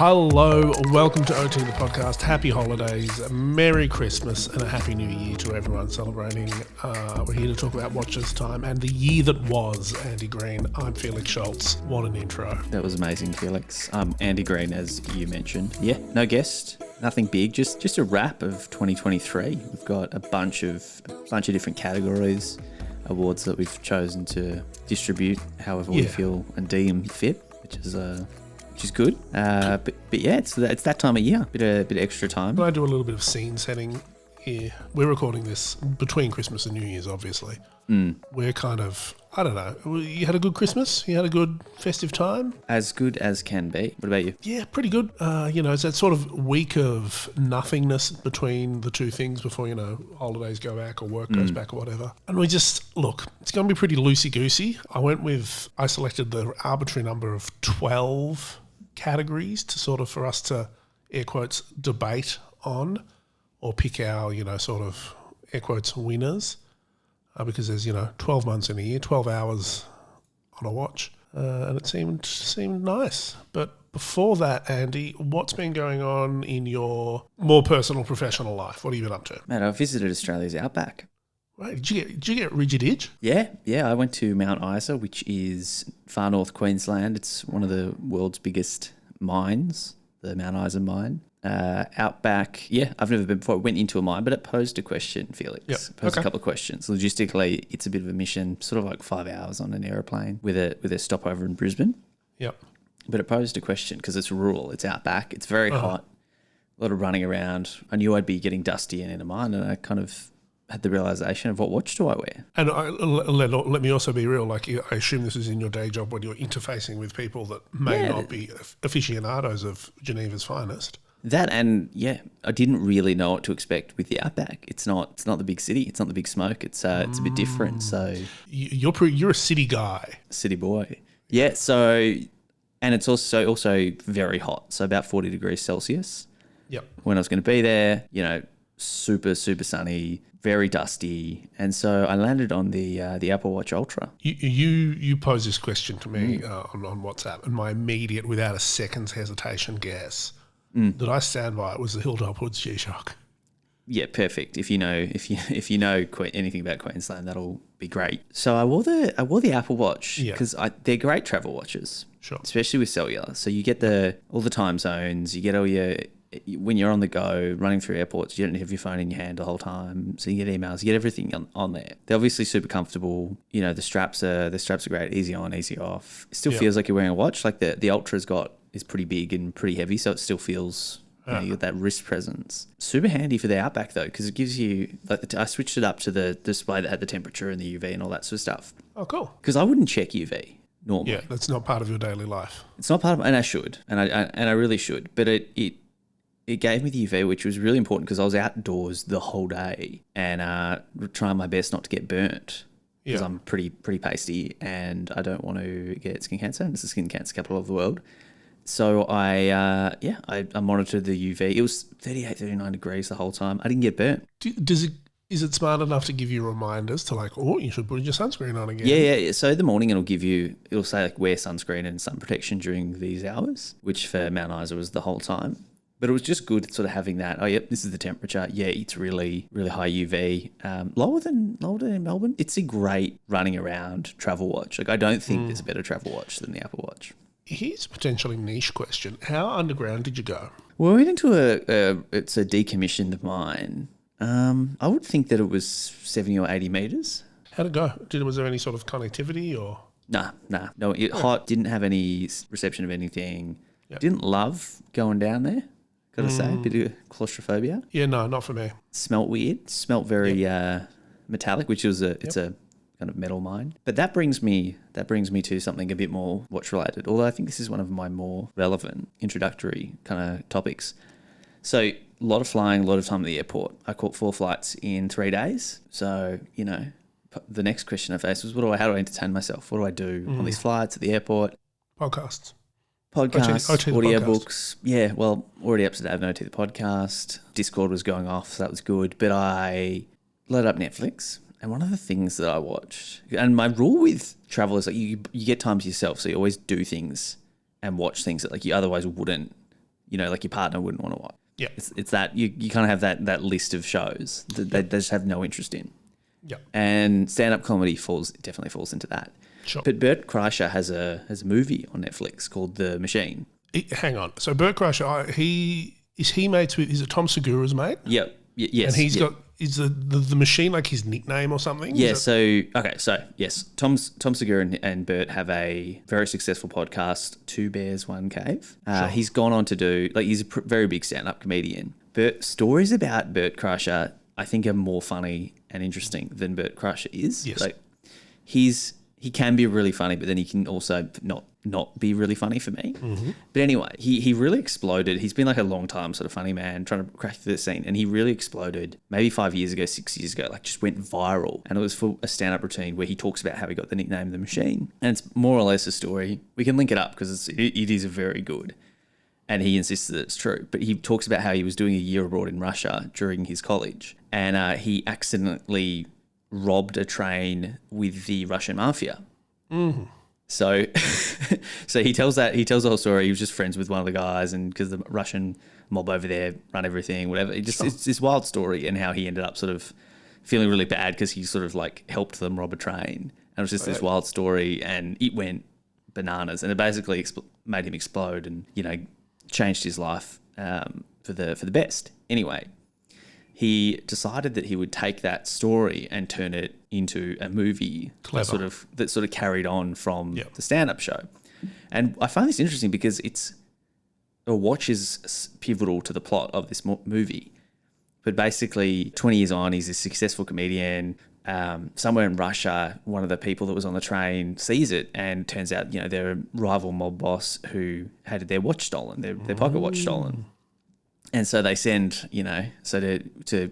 Hello, welcome to OT the podcast. Happy holidays, Merry Christmas, and a Happy New Year to everyone celebrating. We're here to talk about Watch This Time and the year that was. Andy Green, I'm Felix Schultz. What an intro. That was amazing, Felix. I'm Andy Green, as you mentioned. Yeah, no guest, nothing big, just a wrap of 2023. We've got a bunch of different categories, awards that we've chosen to distribute however we feel and deem fit, which is good. But yeah, it's that time of year. Bit of extra time. Can I do a little bit of scene setting here? We're recording this between Christmas and New Year's, obviously. We're kind of, I don't know. You had a good Christmas? You had a good festive time? As good as can be. What about you? Yeah, pretty good. It's that sort of week of nothingness between the two things before, holidays go back or work goes back or whatever. And we just, look, it's going to be pretty loosey-goosey. I selected the arbitrary number of 12 categories for us to, air quotes, debate on or pick our, sort of, air quotes, winners. Because there's, 12 months in a year, 12 hours on a watch. And it seemed nice. But before that, Andy, what's been going on in your more personal, professional life? What have you been up to? Man, I visited Australia's outback. Right. Did you get Rigid Edge? Yeah. I went to Mount Isa, which is far north Queensland. It's one of the world's biggest mines, the Mount Isa mine. Outback, I've never been before. I went into a mine, but it posed a question, Felix. Yep. Posed a couple of questions. Logistically, it's a bit of a mission, sort of like 5 hours on an aeroplane with a stopover in Brisbane. Yep. But it posed a question because it's rural, it's outback, it's very hot, a lot of running around. I knew I'd be getting dusty and in a mine, and I kind of had the realisation of what watch do I wear? And let me also be real, like I assume this is in your day job when you're interfacing with people that may not be aficionados of Geneva's finest. That and I didn't really know what to expect with the outback. It's not the big city. It's not the big smoke. It's a bit different. So you're a city guy, city boy. Yeah. So and it's also very hot. So about 40 degrees Celsius. Yep. When I was going to be there, super sunny, very dusty, and so I landed on the Apple Watch Ultra. You posed this question to me on WhatsApp, and my immediate, without a second's hesitation, guess that I stand by it was the Hilltop Hoods G-Shock. Yeah, perfect. If you know anything about Queensland, that'll be great. So I wore the Apple Watch because they're great travel watches, sure, especially with cellular. So you get all the time zones, you get all your. When you're on the go, running through airports, you don't have your phone in your hand the whole time. So you get emails, you get everything on there. They're obviously super comfortable. The straps are great, easy on, easy off. It still feels like you're wearing a watch. Like the Ultra's is pretty big and pretty heavy, so it still feels you got that wrist presence. Super handy for the outback though, because it gives you I switched it up to the display that had the temperature and the UV and all that sort of stuff. Oh, cool. Because I wouldn't check UV. Normally. Yeah, that's not part of your daily life. It's not part of, and I should, and I really should, but it gave me the UV, which was really important because I was outdoors the whole day and trying my best not to get burnt because I'm pretty pasty and I don't want to get skin cancer, and it's the skin cancer capital of the world. So I monitored the UV. It was 38, 39 degrees the whole time. I didn't get burnt. Is it smart enough to give you reminders to you should put your sunscreen on again? Yeah. So in the morning it'll say wear sunscreen and sun protection during these hours, which for Mount Isa was the whole time. But it was just good sort of having that. Oh, yep, this is the temperature. Yeah, it's really, really high UV. Lower than in Melbourne. It's a great running around travel watch. I don't think there's a better travel watch than the Apple Watch. Here's a potentially niche question. How underground did you go? Well, we went into it's a decommissioned mine. I would think that it was 70 or 80 metres. How'd it go? Was there any sort of connectivity or? Nah. No, hot, didn't have any reception of anything. Yep. Didn't love going down there. Gotta say, a bit of claustrophobia. Yeah, no, not for me. Smelt weird. Smelt very metallic, which is it's a kind of metal mine. But that brings me to something a bit more watch related. Although I think this is one of my more relevant introductory kind of topics. So a lot of flying, a lot of time at the airport. I caught 4 flights in 3 days. So the next question I faced was, how do I entertain myself? What do I do on these flights at the airport? Podcasts, audiobooks. Yeah, well, already up to date with OT the podcast. Discord was going off, so that was good. But I loaded up Netflix, and one of the things that I watched, and my rule with travel is you get time to yourself, so you always do things and watch things that you otherwise wouldn't like your partner wouldn't want to watch. Yeah. It's that you kind of have that list of shows that they just have no interest in. Yeah. And stand-up comedy definitely falls into that. Sure. But Bert Kreischer has a movie on Netflix called The Machine. Hang on. So Bert Kreischer, is he mates with? Is it Tom Segura's mate? Yep. Yes. And is the Machine like his nickname or something? Yeah. Yes, Tom Segura and Bert have a very successful podcast, Two Bears, One Cave. Sure. He's gone on to do he's a very big stand-up comedian. Stories about Bert Kreischer, I think, are more funny and interesting than Bert Kreischer is. Yes. Like he can be really funny, but then he can also not be really funny for me. Mm-hmm. But anyway, he really exploded. He's been like a long time sort of funny man trying to crack through the scene, and he really exploded maybe 5 years ago, 6 years ago, like just went viral. And it was for a stand-up routine where he talks about how he got the nickname The Machine. And it's more or less a story. We can link it up because it is very good. And he insists that it's true. But he talks about how he was doing a year abroad in Russia during his college, and he accidentally robbed a train with the Russian mafia. Mm-hmm. So he tells the whole story. He was just friends with one of the guys, and because the Russian mob over there run everything, whatever. It's this wild story, and how he ended up sort of feeling really bad because he sort of like helped them rob a train. And it was just this wild story, and it went bananas, and it basically made him explode, and changed his life for the best. Anyway, he decided that he would take that story and turn it into a movie that sort of carried on from the stand-up show. And I find this interesting because a watch is pivotal to the plot of this movie. But basically, 20 years on, he's a successful comedian. Somewhere in Russia, one of the people that was on the train sees it, and turns out, they're a rival mob boss who had their watch stolen, their pocket watch stolen. And so they send, to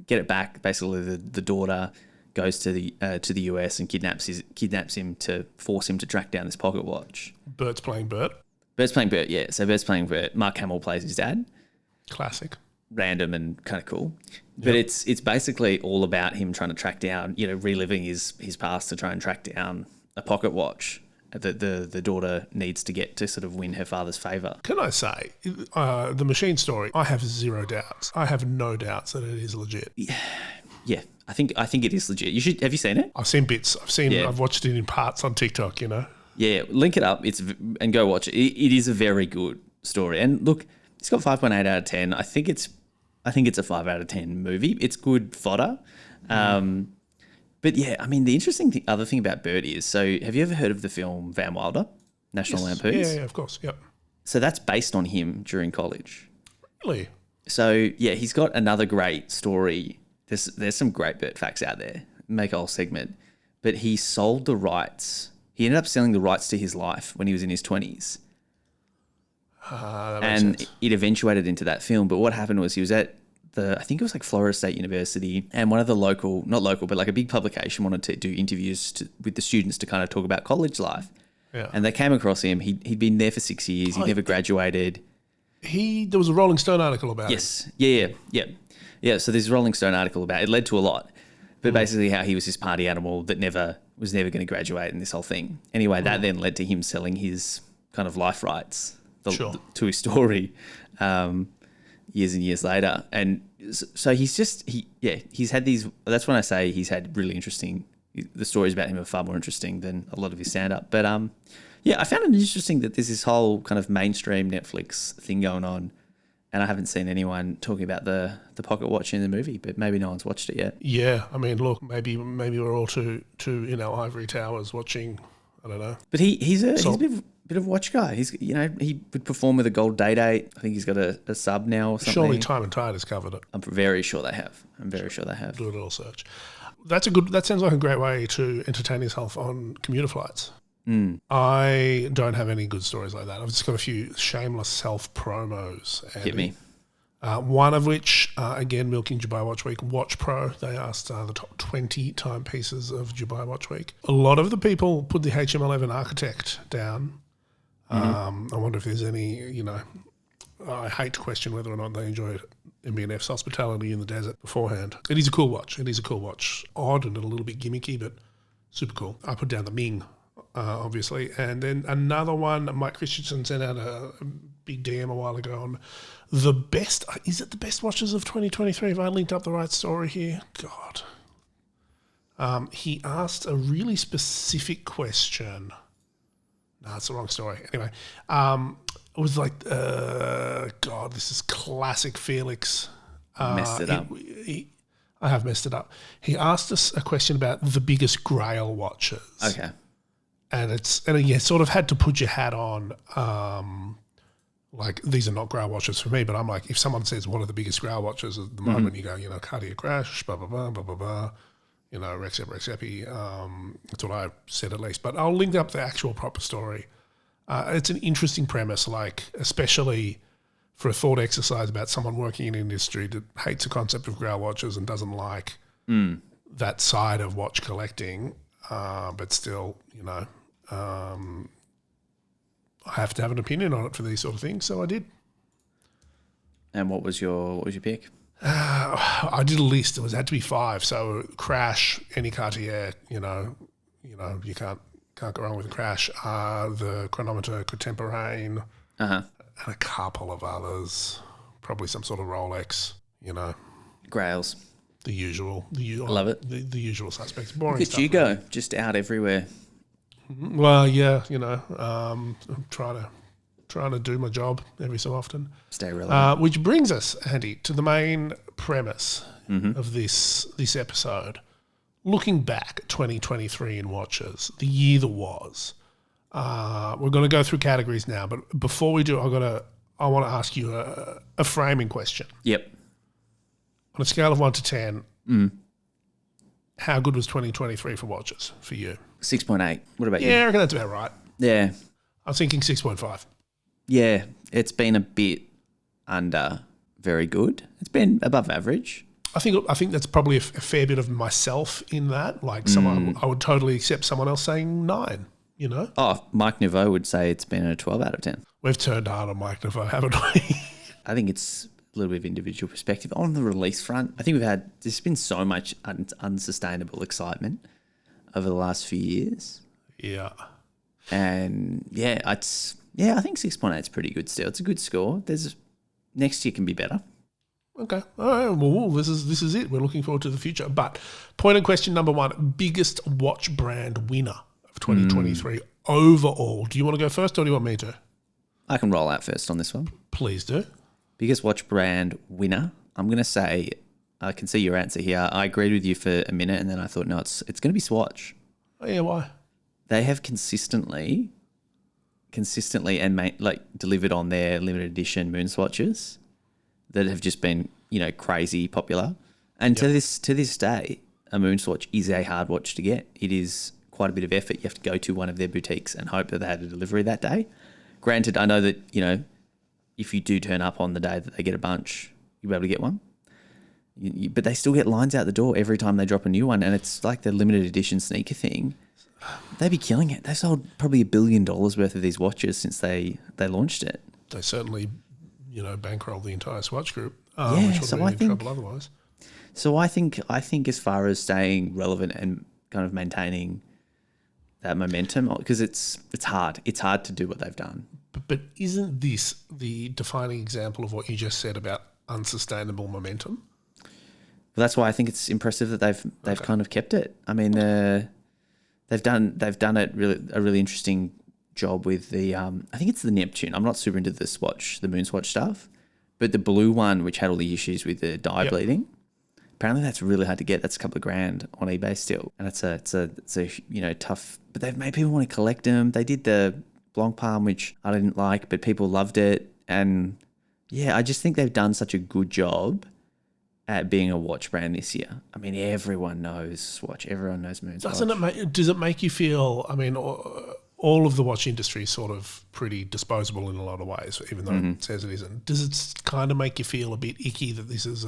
get it back. Basically, the daughter goes to the US and kidnaps him to force him to track down this pocket watch. Bert's playing Bert. Bert's playing Bert, yeah. So Bert's playing Bert. Mark Hamill plays his dad. Classic. Random and kind of cool. But it's basically all about him trying to track down, reliving his past to try and track down a pocket watch that the daughter needs to get to sort of win her father's favour. Can I say, the Machine story, I have zero doubts. I have no doubts that it is legit. Yeah, I think it is legit. Have you seen it? I've seen bits. I've watched it in parts on TikTok, Yeah, link it up and go watch it. It is a very good story. And look, it's got 5.8 out of 10. I think it's a 5 out of 10 movie. It's good fodder. But yeah, I mean, the interesting other thing about Bert is, so have you ever heard of the film Van Wilder, National Lampoons? Yeah, of course, yep. So that's based on him during college. Really? So yeah, he's got another great story. There's some great Bert facts out there. Make a whole segment. But he sold the rights. He ended up selling the rights to his life when he was in his 20s. That makes sense. It eventuated into that film. But what happened was he was at I think it was like Florida State University, and one of the not local, but like a big publication wanted to do interviews with the students to kind of talk about college life. Yeah. And they came across him. He'd been there for 6 years. He'd never graduated. There was a Rolling Stone article about it. Yes. Yeah. So there's a Rolling Stone article about it. It led to a lot. But basically how he was this party animal that was never going to graduate, and this whole thing. Anyway, that then led to him selling his kind of life rights to his story years and years later. And so he's had these, that's when I say he's had really interesting, the stories about him are far more interesting than a lot of his stand-up. But I found it interesting that there's this whole kind of mainstream Netflix thing going on, and I haven't seen anyone talking about the pocket watch in the movie, but maybe no one's watched it yet. Yeah, I mean, look, maybe we're all too in our ivory towers watching, I don't know. But he's a bit of a watch guy. He's he would perform with a Gold Date. I think he's got a sub now or something. Surely Time and Tide has covered it. I'm very sure they have. Do a little search. That sounds like a great way to entertain yourself on commuter flights. I don't have any good stories like that. I've just got a few shameless self-promos. Andy. Hit me. One of which, again, milking Dubai Watch Week, Watch Pro. They asked the top 20 timepieces of Dubai Watch Week. A lot of the people put the HM11 Architect down. I wonder if there's any, I hate to question whether or not they enjoyed MBNF's hospitality in the desert beforehand. It is a cool watch. Odd and a little bit gimmicky, but super cool. I put down the Ming obviously. And then another one, Mike Christensen sent out a big DM a while ago on the best. Is it the best watches of 2023? Have I linked up the right story here? God. He asked a really specific question. No, it's the wrong story. Anyway, it was like, God, this is classic Felix. Messed it up. I have messed it up. He asked us a question about the biggest Grail watches. Okay. And you sort of had to put your hat on. Like, these are not Grail watches for me, but I'm like, if someone says what are the biggest Grail watches at the moment, you go, Cartier Crash, blah blah blah blah blah blah. Rexepi. That's what I said at least. But I'll link up the actual proper story. It's an interesting premise, like especially for a thought exercise about someone working in an industry that hates the concept of Grail watches and doesn't like that side of watch collecting, but still, I have to have an opinion on it for these sort of things, so I did. And what was your pick? I did a list. It had to be 5. So Crash, any Cartier, you can't go wrong with a Crash. The Chronometer Contemporain, and a couple of others. Probably some sort of Rolex. Grails. The usual. I love it. The usual suspects. Boring Look at stuff. you go, just out everywhere. Well, yeah, I'm trying to do my job every so often. Stay relevant. Which brings us, Andy, to the main premise of this episode. Looking back at 2023 in watches, the year that was, we're going to go through categories now, but before we do, I want to ask you a framing question. Yep. On a scale of 1 to 10, how good was 2023 for watches for you? 6.8. What about you? Yeah, I reckon that's about right. Yeah. I was thinking 6.5. Yeah, it's been a bit under very good. It's been above average. I think that's probably a fair bit of myself in that. Like someone, I would totally accept someone else saying 9. Oh, Mike Nouveau would say it's been a 12 out of 10. We've turned hard on Mike Nouveau, haven't we? I think it's a little bit of individual perspective. On the release front, I think there's been so much unsustainable excitement over the last few years. Yeah. And I think 6.8 is pretty good still. It's a good score. Next year can be better. Okay. All right. Well, this is it. We're looking forward to the future. But point of question number 1, biggest watch brand winner of 2023 overall. Do you want to go first or do you want me to? I can roll out first on this one. Please do. Biggest watch brand winner. I'm going to say, I can see your answer here. I agreed with you for a minute and then I thought, no, it's going to be Swatch. Oh, yeah, why? They have consistently and delivered on their limited edition moon swatches that have just been, crazy popular. And to this day, a moon swatch is a hard watch to get. It is quite a bit of effort. You have to go to one of their boutiques and hope that they had a delivery that day. Granted, I know that, if you do turn up on the day that they get a bunch, you'll be able to get one. But they still get lines out the door every time they drop a new one. And it's like the limited edition sneaker thing. They'd be killing it. They've sold probably $1 billion worth of these watches since they launched it. They certainly, bankrolled the entire Swatch group. So I think trouble otherwise. So I think as far as staying relevant and kind of maintaining that momentum, because it's hard. It's hard to do what they've done. But isn't this the defining example of what you just said about unsustainable momentum? Well, that's why I think it's impressive that they've kind of kept it. I mean, they've done a really interesting job with the I think it's the Neptune. I'm not super into the moon swatch stuff, but the blue one, which had all the issues with the dye bleeding, apparently that's really hard to get. That's a couple of grand on eBay still, and it's a tough. But they've made people want to collect them. They did the Blanc Palm, which I didn't like, but people loved it, and I just think they've done such a good job at being a watch brand this year. I mean, everyone knows Swatch. Everyone knows Moon Swatch. Does it make you feel, I mean, all of the watch industry is sort of pretty disposable in a lot of ways, even though it says it isn't. Does it kind of make you feel a bit icky that this is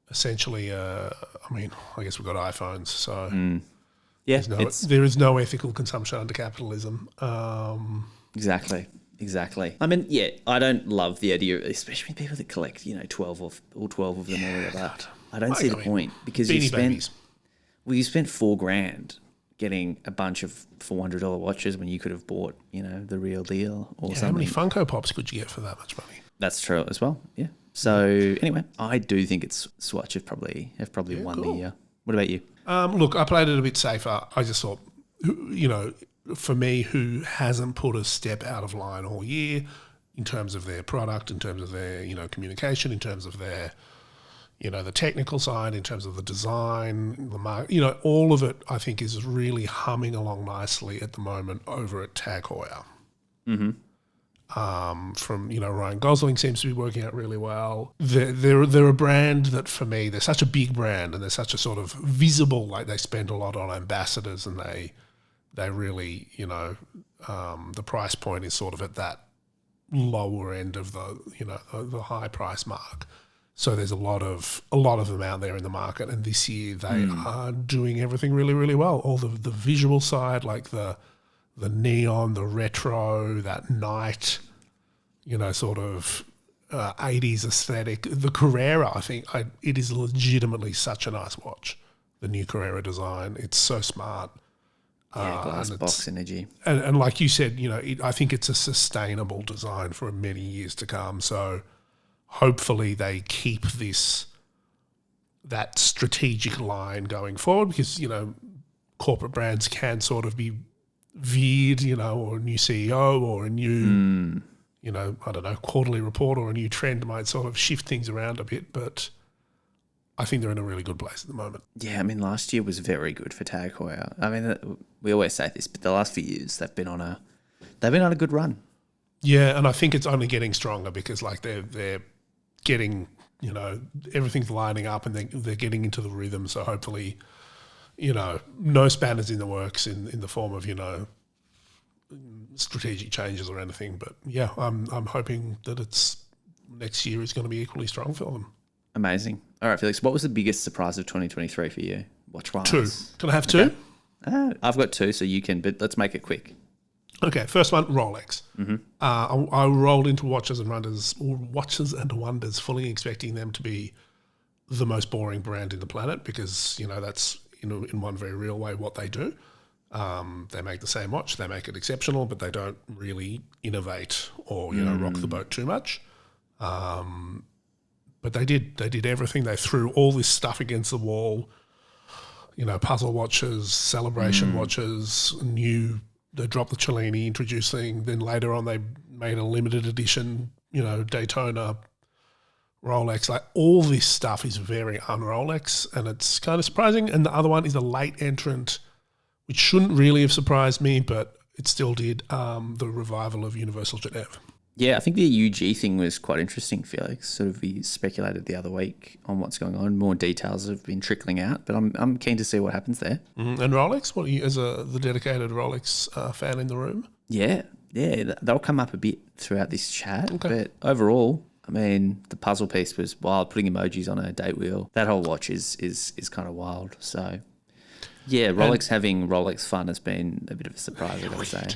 essentially I mean, I guess we've got iPhones, so there is no ethical consumption under capitalism. Exactly. I mean, I don't love the idea, especially people that collect, 12 of them or whatever. I don't see the point because you spent $4 grand getting a bunch of $400 watches when you could have bought, the real deal or something. How many Funko Pops could you get for that much money? That's true as well. Yeah. So anyway, I do think it's Swatch have probably won the year. What about you? Look, I played it a bit safer. I just thought, for me, who hasn't put a step out of line all year in terms of their product, in terms of their, communication, in terms of their, the technical side, in terms of the design, the market, all of it, I think, is really humming along nicely at the moment over at Tag Heuer. Mm-hmm. From Ryan Gosling seems to be working out really well. They're a brand that, for me, they're such a big brand and they're such a sort of visible, like they spend a lot on ambassadors and they really, the price point is sort of at that lower end of the high price mark. So there's a lot of them out there in the market, and this year they are doing everything really, really well. All the visual side, like the neon, the retro, that night, sort of 80s aesthetic. The Carrera, I think, it is legitimately such a nice watch. The new Carrera design, it's so smart. Yeah, glass box energy. And like you said, I think it's a sustainable design for many years to come. So hopefully they keep that strategic line going forward, because, corporate brands can sort of be veered, or a new CEO or a new, I don't know, quarterly report or a new trend might sort of shift things around a bit. But I think they're in a really good place at the moment. Yeah, I mean, last year was very good for Tag Heuer. I mean, we always say this, but the last few years they've been on a good run. Yeah, and I think it's only getting stronger because like they're getting, everything's lining up and they're getting into the rhythm. So hopefully, no spanners in the works in the form of, strategic changes or anything. But yeah, I'm hoping that next year is going to be equally strong for them. Amazing. All right, Felix, what was the biggest surprise of 2023 for you? Watch-wise? 2. Can I have 2? Okay. I've got 2, so you can, but let's make it quick. Okay, first one, Rolex. Mm-hmm. I rolled into Watches and Wonders, fully expecting them to be the most boring brand in the planet because, that's in one very real way what they do. They make the same watch, they make it exceptional, but they don't really innovate or, rock the boat too much. But they did everything. They threw all this stuff against the wall, puzzle watches, celebration watches, they dropped the Cellini, introducing, then later on they made a limited edition, Daytona Rolex. Like all this stuff is very un-Rolex and it's kind of surprising. And the other one is a late entrant, which shouldn't really have surprised me, but it still did, the revival of Universal Genève. Yeah, I think the UG thing was quite interesting, Felix. Sort of we speculated the other week on what's going on. More details have been trickling out, but I'm keen to see what happens there. And Rolex, what are you, as the dedicated Rolex fan in the room? Yeah, they'll come up a bit throughout this chat. Okay. But overall, I mean, the puzzle piece was wild. Putting emojis on a date wheel, that whole watch is kind of wild. So, yeah, Rolex having Rolex fun has been a bit of a surprise, I gotta say.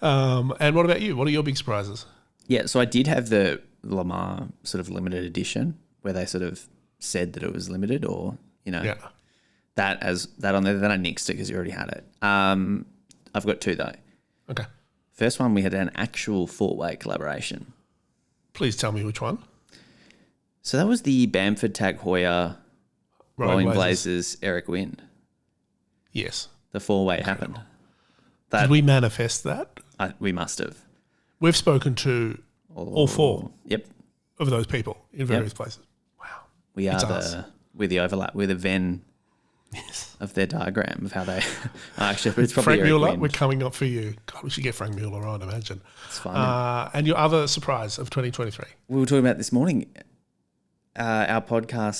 And what about you? What are your big surprises? Yeah, so I did have the Lamar sort of limited edition where they sort of said that it was limited or, that on there. Then I nixed it because you already had it. I've got 2 though. Okay. First one, we had an actual 4-way collaboration. Please tell me which one. So that was the Bamford Tag Heuer Rolling Blazers Eric Wind. Yes. The 4-way happened. Did we manifest that? We must have. We've spoken to all 4 of those people in various places. Wow. We're the overlap. We're the Venn of their diagram of how they actually, it's probably Frank Mueller, we're coming up for you. God, we should get Frank Mueller on, imagine. It's fine. And your other surprise of 2023? We were talking about this morning, our podcast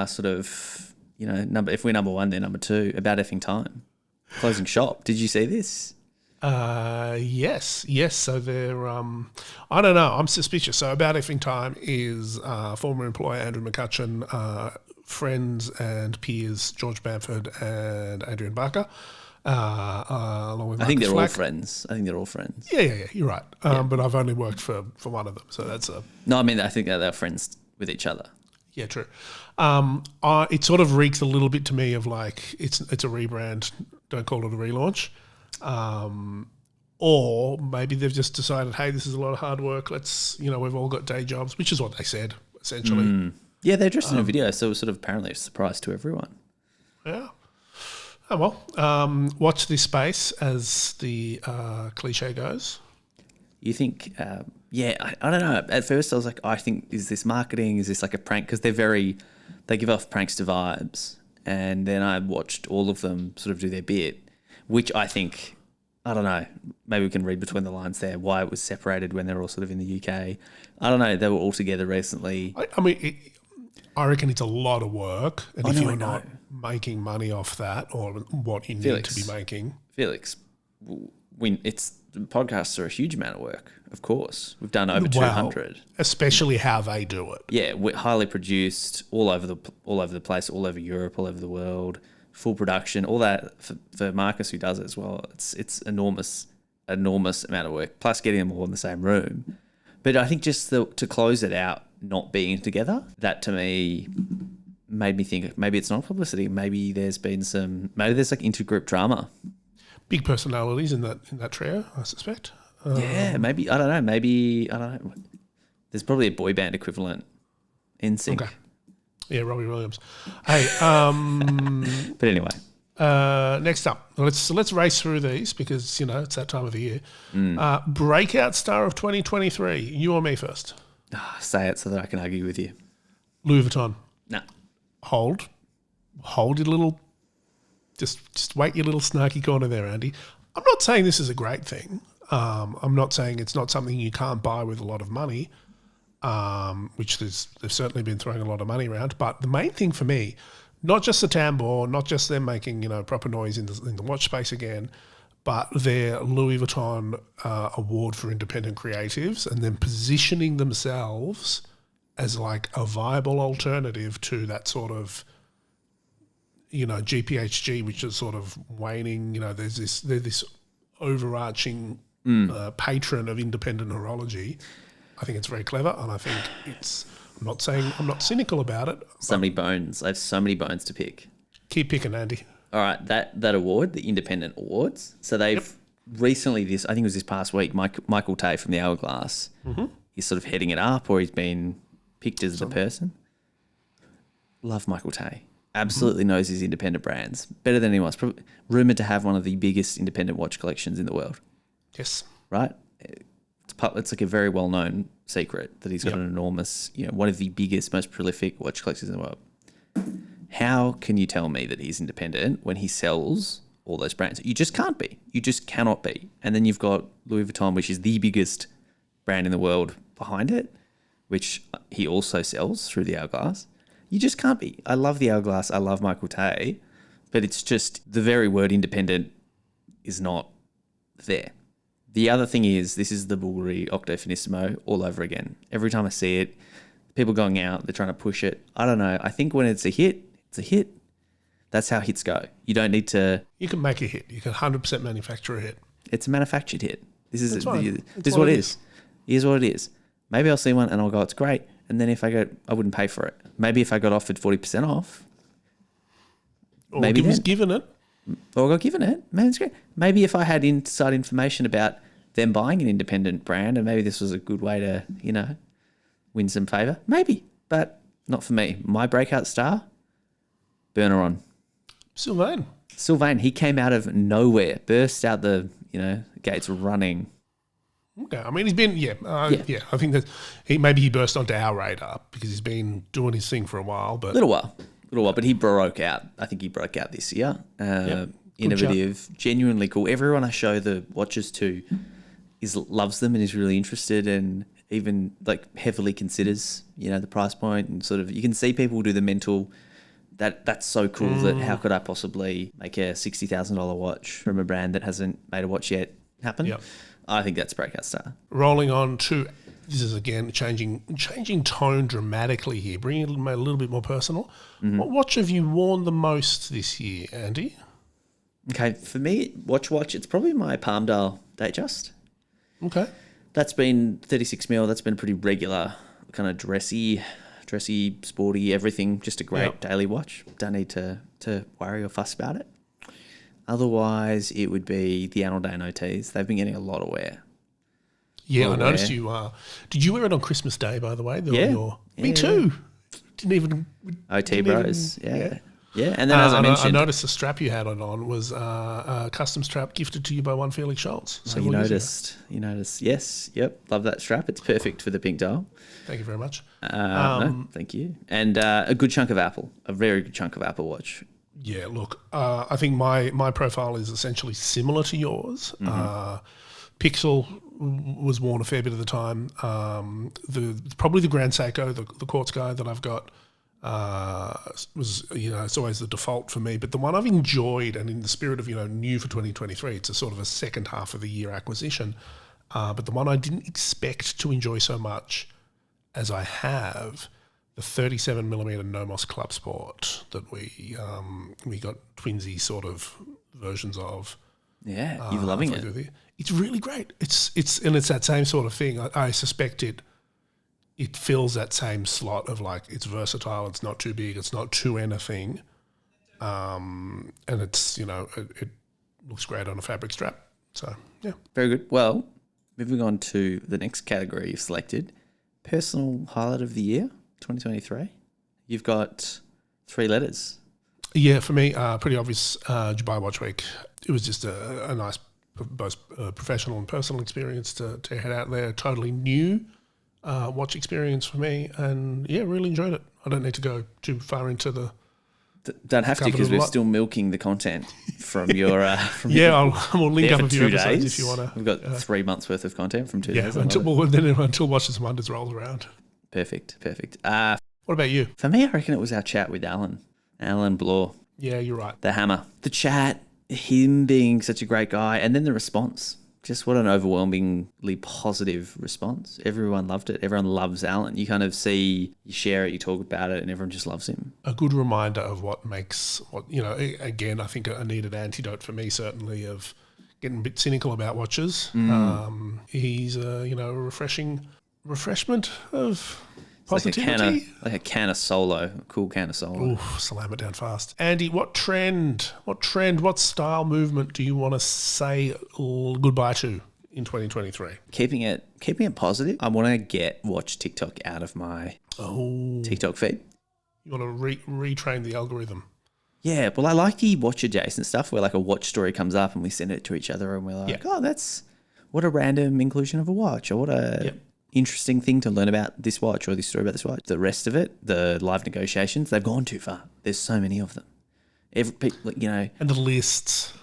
sort of, if we're number 1, they're number 2, About Effing Time. Closing shop. Did you see this? Yes. So they're, I don't know, I'm suspicious. So About Effing Time is former employer Andrew McCutcheon, friends and peers George Bamford and Adrian Barker, along with I think they're Flack. all friends. Yeah, you're right. But I've only worked for one of them, so that's a... No, I mean, I think they're friends with each other. Yeah, true. It sort of reeks a little bit to me of like it's a rebrand. Don't call it a relaunch. Or maybe they've just decided, hey, this is a lot of hard work. Let's, we've all got day jobs, which is what they said essentially. Yeah, they're just in a video, so it was sort of apparently a surprise to everyone. Yeah. Oh well. Watch this space, as the cliche goes. You think, I don't know. At first I was like, I think, is this marketing? Is this like a prank? Because they give off prankster vibes. And then I watched all of them sort of do their bit, which I think, I don't know, maybe we can read between the lines there, why it was separated when they were all sort of in the UK. I don't know, they were all together recently. I reckon it's a lot of work. And if you're not making money off that or what you need to be making. Felix, podcasts are a huge amount of work, of course. We've done over 200. Especially how they do it. Yeah, we're highly produced, all over the place, all over Europe, all over the world, full production, all that for Marcus, who does it as well. It's enormous amount of work, plus getting them all in the same room. But I think just to close it out, not being together, that to me made me think maybe it's not publicity. Maybe there's like intergroup drama. Big personalities in that trio, I suspect. Maybe I don't know. Maybe I don't know. There's probably a boy band equivalent in sync. Okay. Yeah, Robbie Williams. Hey, but anyway. Next up, let's race through these because it's that time of the year. Breakout star of 2023. You or me first? Say it so that I can argue with you. Louis Vuitton. No. Hold your little. Just wait your little snarky corner there, Andy. I'm not saying this is a great thing. I'm not saying it's not something you can't buy with a lot of money, which they've certainly been throwing a lot of money around. But the main thing for me, not just the tambour, not just them making proper noise in the watch space again, but their Louis Vuitton award for independent creatives and then positioning themselves as like a viable alternative to that sort of GPHG, which is sort of waning. They're this overarching patron of independent horology. I think it's very clever, and I think I'm not cynical about it. So many bones. I have so many bones to pick. Keep picking, Andy. All right, that award, the independent awards. So they've recently, I think it was this past week, Michael Tay from the Hourglass. Mm-hmm. He's sort of heading it up, or he's been picked as the person. Love Michael Tay. Absolutely knows his independent brands better than anyone else. Rumoured to have one of the biggest independent watch collections in the world. Yes. Right? It's like a very well-known secret that he's got an enormous, one of the biggest, most prolific watch collections in the world. How can you tell me that he's independent when he sells all those brands? You just can't be. You just cannot be. And then you've got Louis Vuitton, which is the biggest brand in the world behind it, which he also sells through the Hourglass. You just can't be. I love the Hourglass. I love Michael Tay, but it's just the very word independent is not there. The other thing is, this is the Bulgari Octo Finissimo all over again. Every time I see it, people going out, they're trying to push it. I don't know. I think when it's a hit, it's a hit. That's how hits go. You don't need to... You can make a hit. You can 100% manufacture a hit. It's a manufactured hit. This is what it is. Here's what it is. Maybe I'll see one and I'll go, it's great. And then if I go, I wouldn't pay for it. Maybe if I got offered 40% off. Or maybe was given it. Or got given it. Man, it's great. Maybe if I had inside information about them buying an independent brand and maybe this was a good way to, win some favour. Maybe, but not for me. My breakout star, burner on. Sylvain, he came out of nowhere, burst out the, gates running. Okay, I mean, he's been, I think that he burst onto our radar because he's been doing his thing for a while. But little while, but he broke out. I think he broke out this year. Innovative, genuinely cool. Everyone I show the watches to loves them and is really interested and even like heavily considers, the price point and sort of, you can see people do the mental, that's so cool that how could I possibly make a $60,000 watch from a brand that hasn't made a watch yet happen? Yep. I think that's breakout star. Rolling on to, this is again changing tone dramatically here, bringing it a little bit more personal. Mm-hmm. What watch have you worn the most this year, Andy? Okay, for me, watch, it's probably my Palmdale Datejust. Okay. That's been 36 mil. That's been a pretty regular, kind of dressy dressy, sporty, everything. Just a great Yep. daily watch. Don't need to worry or fuss about it. Otherwise, it would be the Arnold Dane OTs. They've been getting a lot of wear. Yeah, I Well, noticed where? you. Did you wear it on Christmas Day, by the way? Yeah. Me Yeah. too. Didn't even. OT didn't even- bros. Yeah. Yeah. And then as I and mentioned, I noticed the strap you had it on was a custom strap gifted to you by one Felix Schultz. oh, you noticed. Yes. Yep. Love that strap. It's perfect for the pink dial. Thank you very much. No, thank you. And a good chunk of Apple. A very good chunk of Apple Watch. Yeah, look, I think my profile is essentially similar to yours. Pixel was worn a fair bit of the time. Probably the Grand Seiko, the quartz guy that I've got, was, it's always the default for me. But the one I've enjoyed, and in the spirit of, new for 2023, it's a sort of a second half of the year acquisition. But the one I didn't expect to enjoy so much as I have, the 37mm Nomos Club Sport that we got twinsy sort of versions of. Yeah, you're loving it. It's really great. It's that same sort of thing. I suspect it fills that same slot of like, it's versatile. It's not too big. It's not too anything. And it's it looks great on a fabric strap. So yeah, Very good. Well, moving on to the next category you've selected, personal highlight of the year, 2023. You've got 3 letters. yeah. For me, pretty obvious. Dubai Watch Week. It was just a nice, both professional and personal experience to head out there. Totally new watch experience for me, and yeah, really enjoyed it. I don't need to go too far into the. Don't have to Covered because a we're lot. still milking the content from your. Yeah, we'll link there up for a few 2 episodes days. if you want to. We've got 3 months worth of content from 2 Yeah, days. I love it. until Watches and Wonders rolls around. Perfect. What about you? For me, I reckon it was our chat with Alan Bloor, Yeah, you're right. the hammer. The chat, him being such a great guy, and then the response. Just what an overwhelmingly positive response. Everyone loved it. Everyone loves Alan. You kind of see, you share it, you talk about it, and everyone just loves him. A good reminder of what makes again, I think a needed antidote for me, certainly, of getting a bit cynical about watches. He's a refreshment of positivity. Like a can of Solo, a cool can of Solo. Oof, slam it down fast. Andy, what what style movement do you want to say goodbye to in 2023? Keeping it positive. I want to watch TikTok out of my TikTok feed. You want to retrain the algorithm? Yeah, well, I like the watch adjacent stuff where like a watch story comes up and we send it to each other and we're like, oh, that's what a random inclusion of a watch, or what a interesting thing to learn about this watch or this story about this watch. The rest of it, the live negotiations, they've gone too far. There's so many of them. And the lists.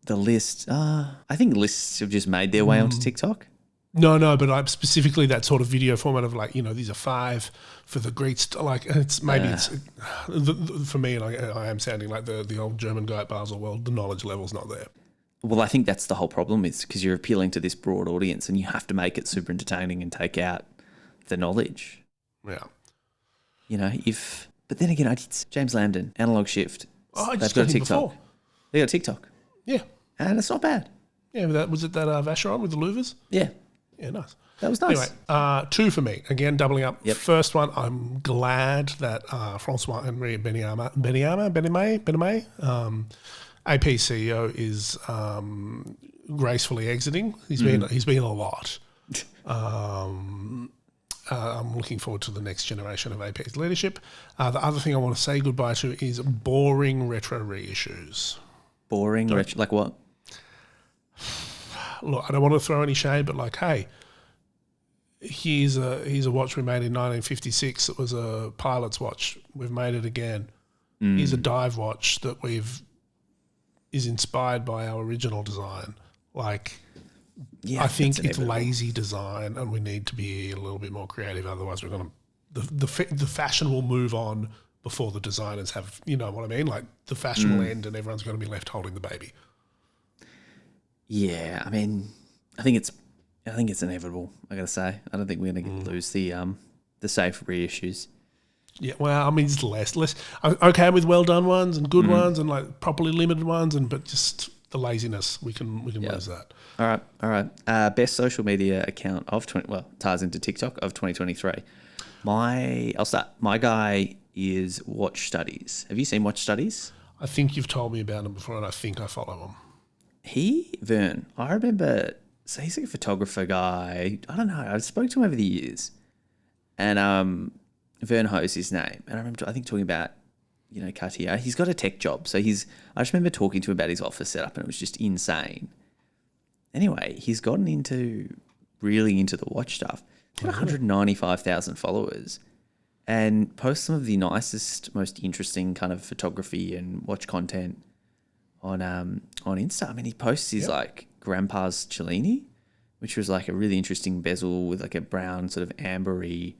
The list. I think lists have just made their way onto TikTok. No, but I'm specifically that sort of video format of like, these are 5 for the greats. Like, it's maybe it's for me, and I am sounding like the old German guy at Basel World. The knowledge level's not there. Well, I think that's the whole problem, is because you're appealing to this broad audience and you have to make it super entertaining and take out the knowledge. Yeah. But then again, I did James Lambden, Analog Shift. I just got him before. They got a TikTok. Yeah. And it's not bad. Yeah, was it that Vacheron with the louvers? Yeah. Yeah, nice. That was nice. Anyway, 2 for me. Again, doubling up. Yep. First one, I'm glad that Francois-Henri Benamé, AP CEO, is gracefully exiting. He's been a lot. I'm looking forward to the next generation of AP's leadership. The other thing I want to say goodbye to is boring retro reissues. Boring? Like what? Look, I don't want to throw any shade, but like, hey, here's a watch we made in 1956 that was a pilot's watch. We've made it again. Here's a dive watch that is inspired by our original design. Like, I think it's lazy design, and we need to be a little bit more creative. Otherwise, we're going to the fashion will move on before the designers have, you know what I mean? Like, the fashion will end, and everyone's going to be left holding the baby. Yeah, I mean, I think it's inevitable. I gotta say, I don't think we're gonna lose the safe reissues. Yeah, well, I mean, it's less. I'm okay with well done ones and good ones and like properly limited ones, but just the laziness, we can lose that. All right. Best social media account of ties into TikTok of 2023. I'll start. My guy is Watch Studies. Have you seen Watch Studies? I think you've told me about him before, and I think I follow him. Vern, I remember, so he's like a photographer guy. I don't know. I spoke to him over the years. And Vern Ho's his name. And I remember, I think, talking about, Cartier. He's got a tech job. So I just remember talking to him about his office setup, and it was just insane. Anyway, he's gotten really into the watch stuff. He's got 195,000 followers and posts some of the nicest, most interesting kind of photography and watch content on Insta. I mean, he posts his like grandpa's Cellini, which was like a really interesting bezel with like a brown sort of ambery,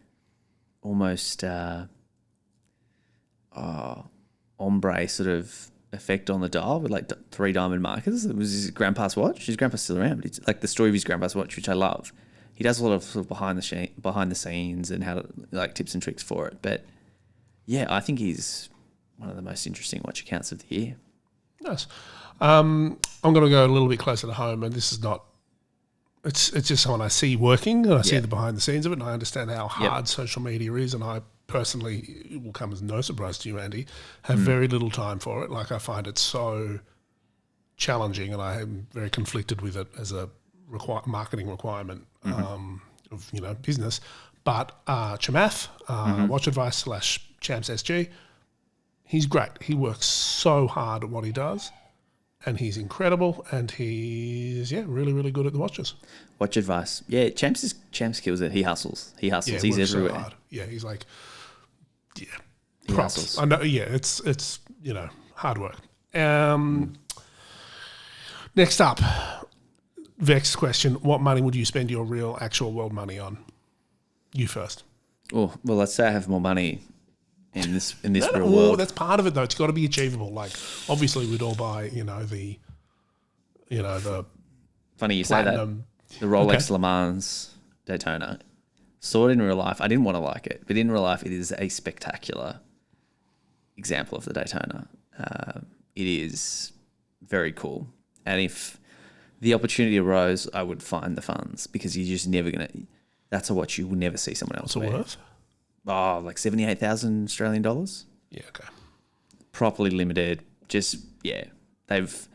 almost ombre sort of effect on the dial with like 3 diamond markers. It was his grandpa's watch. His grandpa's still around, but it's like the story of his grandpa's watch, which I love. He does a lot of sort of behind the scenes and how to, like, tips and tricks for it. But yeah, I think he's one of the most interesting watch accounts of the year. Nice. I'm going to go a little bit closer to home, and this is not. It's just someone I see working, and I see the behind the scenes of it, and I understand how hard social media is, and I personally, it will come as no surprise to you, Andy, have very little time for it. Like, I find it so challenging, and I am very conflicted with it as a marketing requirement of business. But Chamath, Watch Advice / Champs SG, he's great. He works so hard at what he does, and he's incredible, and he's really, really good at the watches. Watch Advice, yeah. Champs kills it. He hustles. Yeah, he's everywhere. So hard. Yeah, he's like, he props. hustles. I know. Yeah, it's hard work. Next up, Vexed question: what money would you spend your real, actual world money on? You first. Oh well, let's say I have more money in this real world. That's part of it, though. It's got to be achievable. Like, obviously, we'd all buy, the Funny you platinum. Say that. The Rolex Le Mans Daytona. Saw it in real life. I didn't want to like it, but in real life, it is a spectacular example of the Daytona. It is very cool, and if the opportunity arose, I would find the funds, because you're just never gonna. That's a watch you will never see someone else wear. What's it worth? Oh, like 78,000 Australian dollars. Yeah, okay. Properly limited. They've,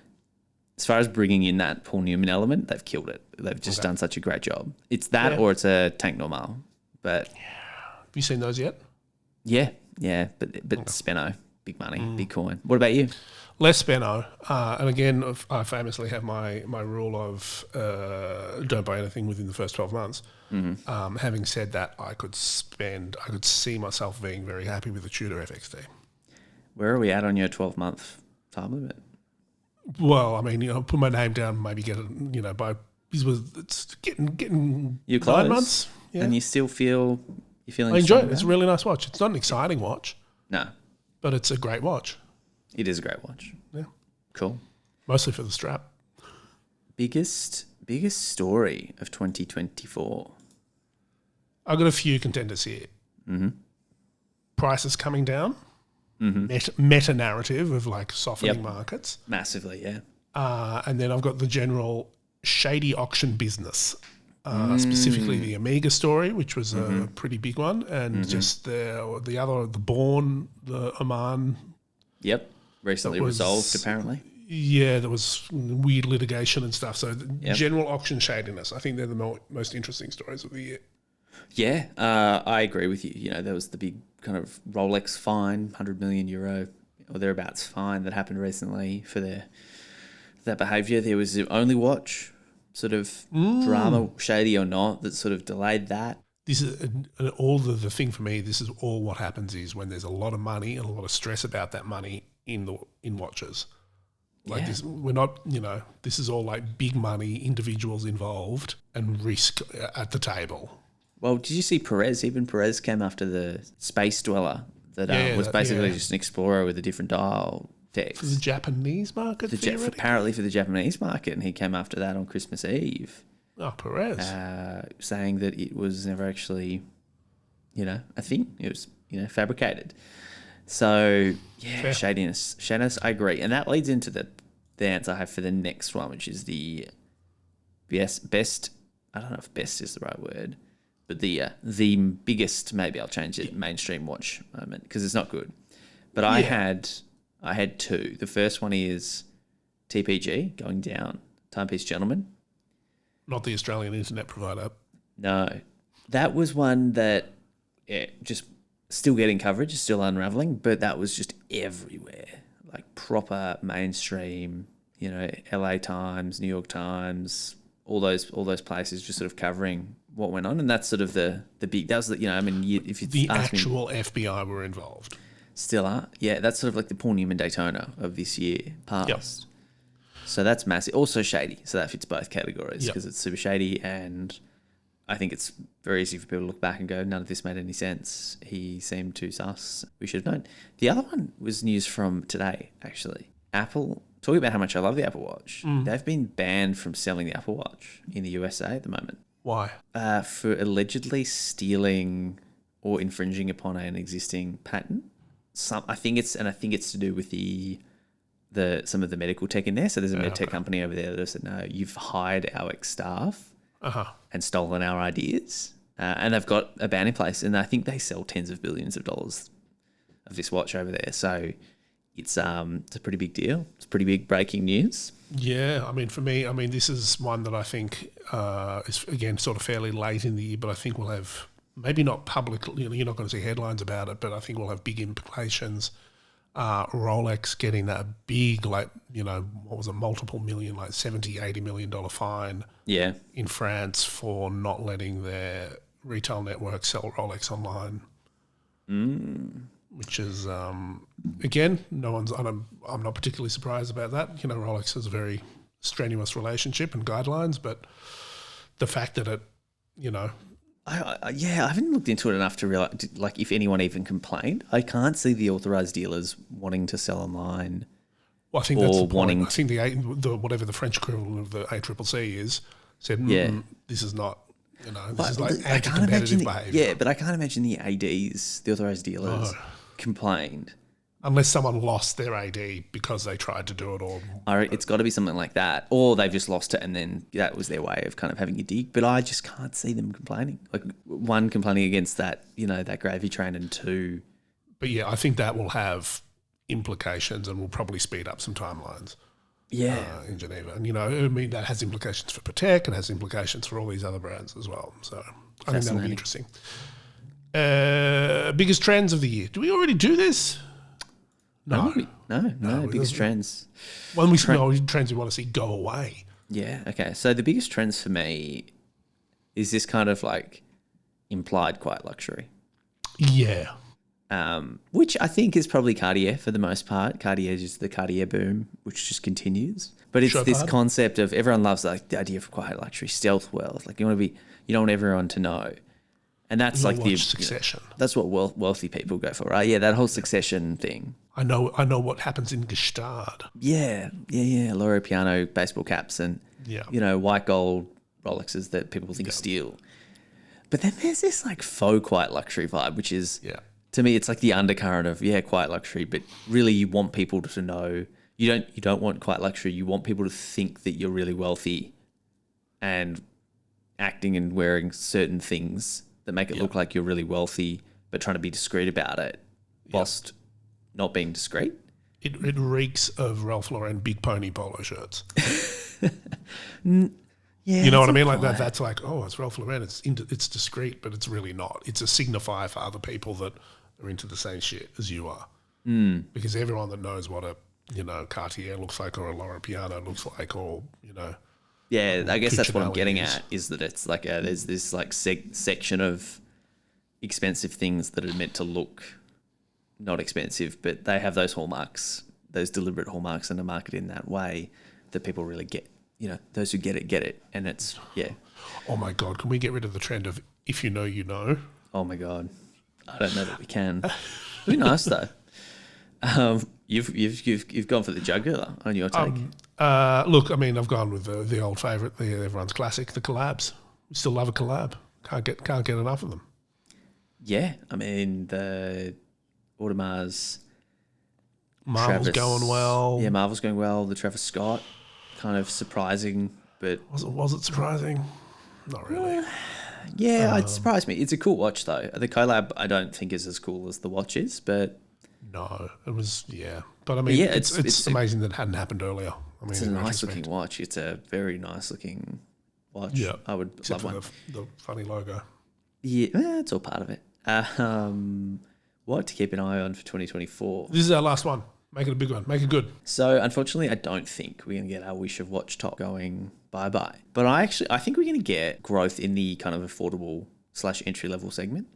as far as bringing in that Paul Newman element, they've killed it. They've just done such a great job. It's that, or it's a Tank Normal. But have you seen those yet? Yeah, but Spenno, big money, big coin. What about you? Less Spenno, and again, I famously have my rule of don't buy anything within the first 12 months. Having said that, I could see myself being very happy with the Tudor FXT. Where are we at on your 12-month time limit? Well, I mean, put my name down, maybe get it, it's getting you're 9 months. Yeah. And you still you're feeling I enjoy it. It's a really nice watch. It's not an exciting watch. No. But it's a great watch. It is a great watch. Yeah. Cool. Mostly for the strap. Biggest story of 2024. I've got a few contenders here. Prices coming down. Meta narrative of like softening markets. Massively, yeah. And then I've got the general shady auction business. Specifically the Amiga story, which was a pretty big one, and just the other, the Bourne, the Oman. Yep, recently resolved apparently. Yeah, there was weird litigation and stuff. So general auction shadiness, I think they're the most interesting stories of the year. Yeah, I agree with you. There was the big kind of Rolex fine, 100 million euro or thereabouts fine that happened recently for that behaviour. There was the only watch. Sort of drama, shady or not, that sort of delayed that. This is all the thing for me. This is all what happens is when there's a lot of money and a lot of stress about that money in watches. Like this, we're not. This is all like big money, individuals involved, and risk at the table. Well, did you see Perez? Even Perez came after the Space Dweller that was basically just an explorer with a different dial. For the Japanese market, apparently for the Japanese market, and he came after that on Christmas Eve. Oh, Perez. Saying that it was never actually, a thing. It was, fabricated. So, yeah, shadiness. I agree. And that leads into the answer I have for the next one, which is the best, I don't know if best is the right word, But the biggest, maybe I'll change it, mainstream watch moment, because it's not good. But I had two. The first one is TPG, Going Down, Timepiece Gentleman. Not the Australian internet provider. No. That was one that, just still getting coverage, still unraveling, but that was just everywhere. Like proper mainstream, LA Times, New York Times, all those places just sort of covering what went on. And that's sort of the big, that was the, if you The ask actual me, FBI were involved. still are. Yeah, that's sort of like the Paul Newman Daytona of this year past. Yep. So that's massive. Also shady. So that fits both categories Yep. because it's super shady, and I think it's very easy for people to look back and go, none of this made any sense. He seemed too sus. We should have known. The other one was news from today, actually. Apple, talking about how much I love the Apple Watch, they've been banned from selling the Apple Watch in the USA at the moment. Why? For allegedly stealing or infringing upon an existing patent. I think it's to do with some of the medical tech in there. So there's a med tech company over there that said, no, you've hired our ex-staff and stolen our ideas. And they've got a ban in place. And I think they sell tens of billions of dollars of this watch over there. So it's a pretty big deal. It's pretty big breaking news. Yeah, I mean, for me, this is one that I think is, again, sort of fairly late in the year, but I think we'll have, maybe not publicly, you're not going to see headlines about it, but I think we'll have big implications. Rolex getting that big, what was it, multiple million, like $70-80 million fine in France for not letting their retail network sell Rolex online. Which is, again, I'm not particularly surprised about that. Rolex has a very strenuous relationship and guidelines, but the fact that it, I haven't looked into it enough to realize, like, if anyone even complained. I can't see the authorized dealers wanting to sell online. Well, I think that's the point. I think the whatever the French equivalent of the ACCC is said, this is not, this is like anti-competitive behaviour. Yeah, but I can't imagine the ADs, the authorized dealers, complained. Unless someone lost their AD because they tried to do it, or it's got to be something like that, or they've just lost it and then that was their way of kind of having a dig. But I just can't see them complaining. Like, one, complaining against that, that gravy train, and two. But yeah, I think that will have implications and will probably speed up some timelines. Yeah, in Geneva, and that has implications for Patek and has implications for all these other brands as well. So I think that'll be interesting. Biggest trends of the year. Do we already do this? No, biggest trends. Trends we want to see go away. Yeah, okay. So the biggest trends for me is this kind of like implied quiet luxury. Yeah. Which I think is probably Cartier for the most part. Cartier is the Cartier boom, which just continues. But it's this concept of, everyone loves like the idea of quiet luxury, stealth wealth. Like, you don't want everyone to know. And that's like the Succession. That's what wealthy people go for, right? Yeah, that whole Succession thing. I know what happens in Gestard. Yeah. Loro Piano baseball caps and white gold Rolexes that people think steal. But then there's this like faux quiet luxury vibe, which is to me, it's like the undercurrent of quiet luxury, but really you want people to know. You don't want quiet luxury. You want people to think that you're really wealthy and acting and wearing certain things that make it look like you're really wealthy, but trying to be discreet about it whilst not being discreet. It reeks of Ralph Lauren big pony polo shirts. Yeah, you know what I mean? Like that. That's like, oh, it's Ralph Lauren. It's discreet, but it's really not. It's a signifier for other people that are into the same shit as you are. Because everyone that knows what a Cartier looks like, or a Loro Piano looks like, or yeah, I guess that's what I'm getting at, is that it's like there's this like section of expensive things that are meant to look not expensive, but they have those hallmarks, those deliberate hallmarks, and are marketed in that way that people really get. Those who get it, and it's Oh my God, can we get rid of the trend of if you know, you know? Oh my God, I don't know that we can. It'd be nice though. You've gone for the jugular on your take. Look, I've gone with the old favourite, everyone's classic, the collabs. We still love a collab. Can't get enough of them. Yeah, the Audemars. Marvel's going well. Yeah, Marvel's going well. The Travis Scott, kind of surprising, but was it surprising? Not really. Yeah, it surprised me. It's a cool watch though. The collab I don't think is as cool as the watch is, but No, it was, yeah. But I mean, yeah, it's amazing that it hadn't happened earlier. I mean, it's a in nice retrospect. looking watch. It's a very nice looking watch. Yeah. I would Except love for one. the funny logo. Yeah, it's all part of it. What to keep an eye on for 2024? This is our last one. Make it a big one. Make it good. So unfortunately, I don't think we're going to get our wish of watch top going bye-bye. But I think we're going to get growth in the kind of affordable / entry level segment.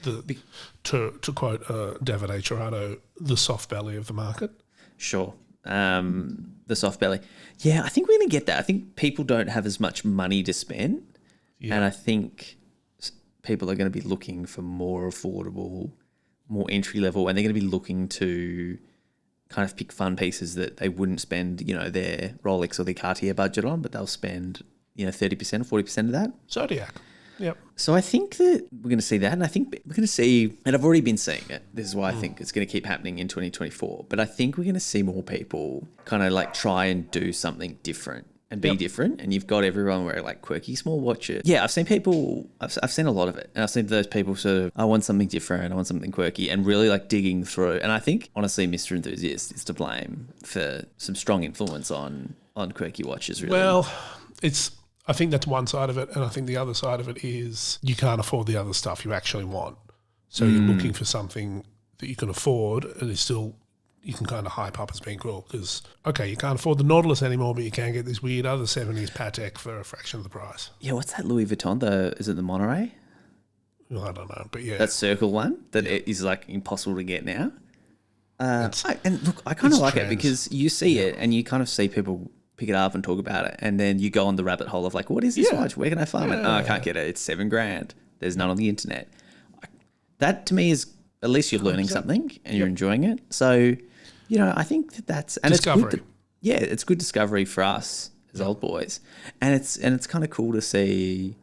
To quote David H. Arado, the soft belly of the market. Sure. The soft belly. Yeah, I think we're going to get that. I think people don't have as much money to spend. Yeah. And I think people are going to be looking for more affordable, more entry level, and they're going to be looking to kind of pick fun pieces that they wouldn't spend, their Rolex or their Cartier budget on, but they'll spend, 30% or 40% of that. Zodiac. Yep. So I think that we're going to see that, and I think we're going to see, and I've already been seeing it. This is why I think it's going to keep happening in 2024. But I think we're going to see more people kind of like try and do something different and be different. And you've got everyone wearing like quirky small watches. Yeah, I've seen a lot of it, and I've seen those people sort of, I want something different, I want something quirky, and really like digging through. And I think honestly, Mr. Enthusiast is to blame for some strong influence on quirky watches. Really, well, I think that's one side of it, and I think the other side of it is you can't afford the other stuff you actually want. So you're looking for something that you can afford and is still, you can kind of hype up as being cool because, okay, you can't afford the Nautilus anymore, but you can get this weird other 70s Patek for a fraction of the price. Yeah, what's that Louis Vuitton? Is it the Monterey? Well, I don't know, but yeah. That circle one that is like impossible to get now. And look, I kind of like it because you see it and you kind of see people pick it up and talk about it, and then you go on the rabbit hole of like, what is this watch? Where can I find it? Oh, I can't get it. It's $7,000. There's none on the internet. That to me is, at least you're learning something and you're enjoying it. So, I think that's and discovery. It's good discovery for us as old boys, and it's kind of cool to see,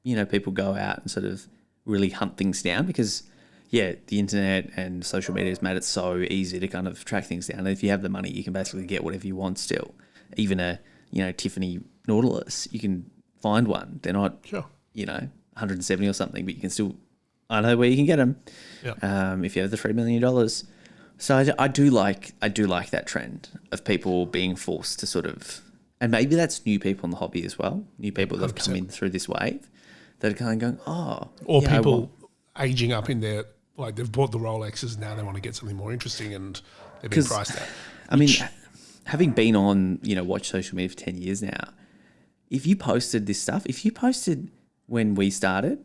people go out and sort of really hunt things down because, the internet and social media has made it so easy to kind of track things down. And if you have the money, you can basically get whatever you want still. Even a, Tiffany Nautilus, you can find one. They're not, 170 or something, but you can still, I know where you can get them. Yeah. If you have the $3 million. So I do like that trend of people being forced to sort of, and maybe that's new people in the hobby as well, new people that have come in through this wave that are kind of going, or people aging up in their, like they've bought the Rolexes, now they want to get something more interesting and they're being priced out. I mean, having been on, watch social media for 10 years now, if you posted this stuff, if you posted when we started,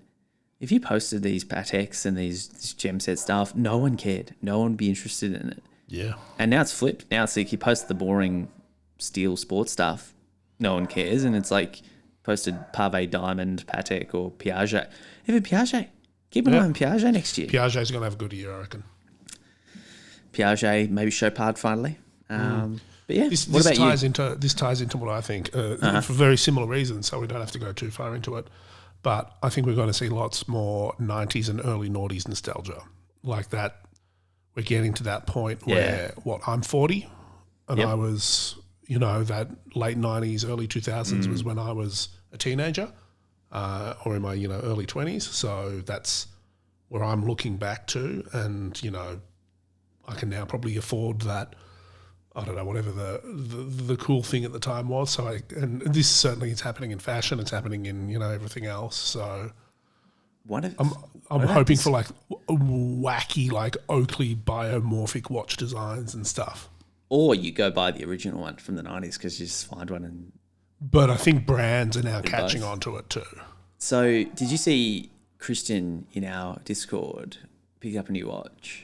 if you posted these Pateks and this gem set stuff, no one cared. No one would be interested in it. Yeah. And now it's flipped. Now it's like you post the boring steel sports stuff, no one cares. And it's like posted Pavé Diamond, Patek or Piaget. Even Piaget. Keep an eye on Piaget next year. Piaget's going to have a good year, I reckon. Piaget, maybe Chopard finally. But yeah, this ties into what I think for very similar reasons, so we don't have to go too far into it. But I think we're going to see lots more 90s and early noughties nostalgia. Like that, we're getting to that point where, I'm 40 and I was, that late 90s, early 2000s was when I was a teenager or in my, early 20s. So that's where I'm looking back to and, I can now probably afford that. I don't know, whatever the cool thing at the time was. So, and this certainly is happening in fashion. It's happening in everything else. So, I'm hoping for like wacky, like Oakley biomorphic watch designs and stuff. Or you go buy the original one from the 90s because you just find one and. But I think brands are now catching on to it too. So, did you see Christian in our Discord pick up a new watch?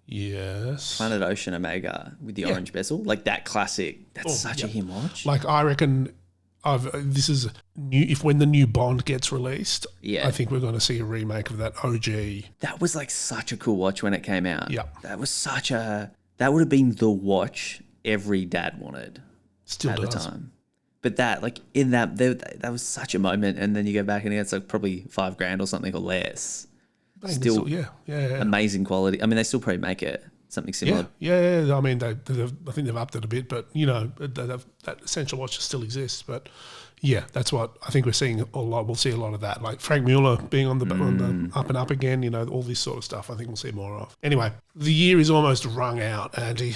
Yes. Planet Ocean Omega with the orange bezel. Like that classic. That's such a him watch. Like I reckon this is new. If when the new Bond gets released, I think we're going to see a remake of that OG. That was like such a cool watch when it came out. Yeah. That would have been the watch every dad wanted. Still at does. the time. But that, like in that was such a moment. And then you go back and it's like probably $5,000 or something or less. Still, yeah. amazing quality. I mean, they still probably make it, something similar. Yeah. I mean, I think they've upped it a bit, but that essential watch still exists. But yeah, that's what I think we're seeing a lot. We'll see a lot of that, like Frank Mueller being on the up and up again. All this sort of stuff. I think we'll see more of. Anyway, the year is almost wrung out, Andy.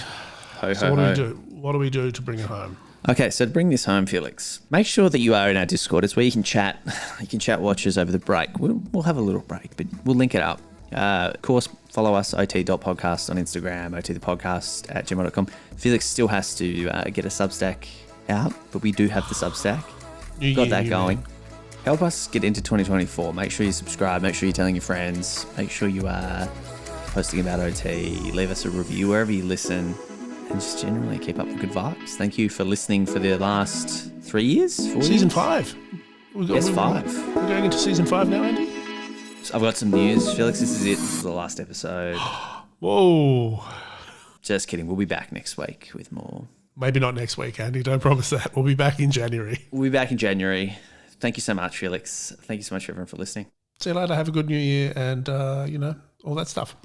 What do we do? What do we do to bring it home? Okay, so to bring this home, Felix, make sure that you are in our Discord. It's where you can chat. You can chat watches over the break. We'll have a little break, but we'll link it up. Of course, follow us, ot.podcast on Instagram, otthepodcast@gmail.com. Felix still has to get a Substack out, but we do have the Substack. Got that going. Help us get into 2024. Make sure you subscribe. Make sure you're telling your friends. Make sure you are posting about OT. Leave us a review wherever you listen. And just generally keep up the good vibes. Thank you for listening for the last 3 years, 4 Season years? 5. Yes, 5. We're going into season 5 now, Andy? So I've got some news. Felix, this is it. This is the last episode. Whoa. Just kidding. We'll be back next week with more. Maybe not next week, Andy. Don't promise that. We'll be back in January. We'll be back in January. Thank you so much, Felix. Thank you so much, everyone, for listening. See you later. Have a good new year and, all that stuff.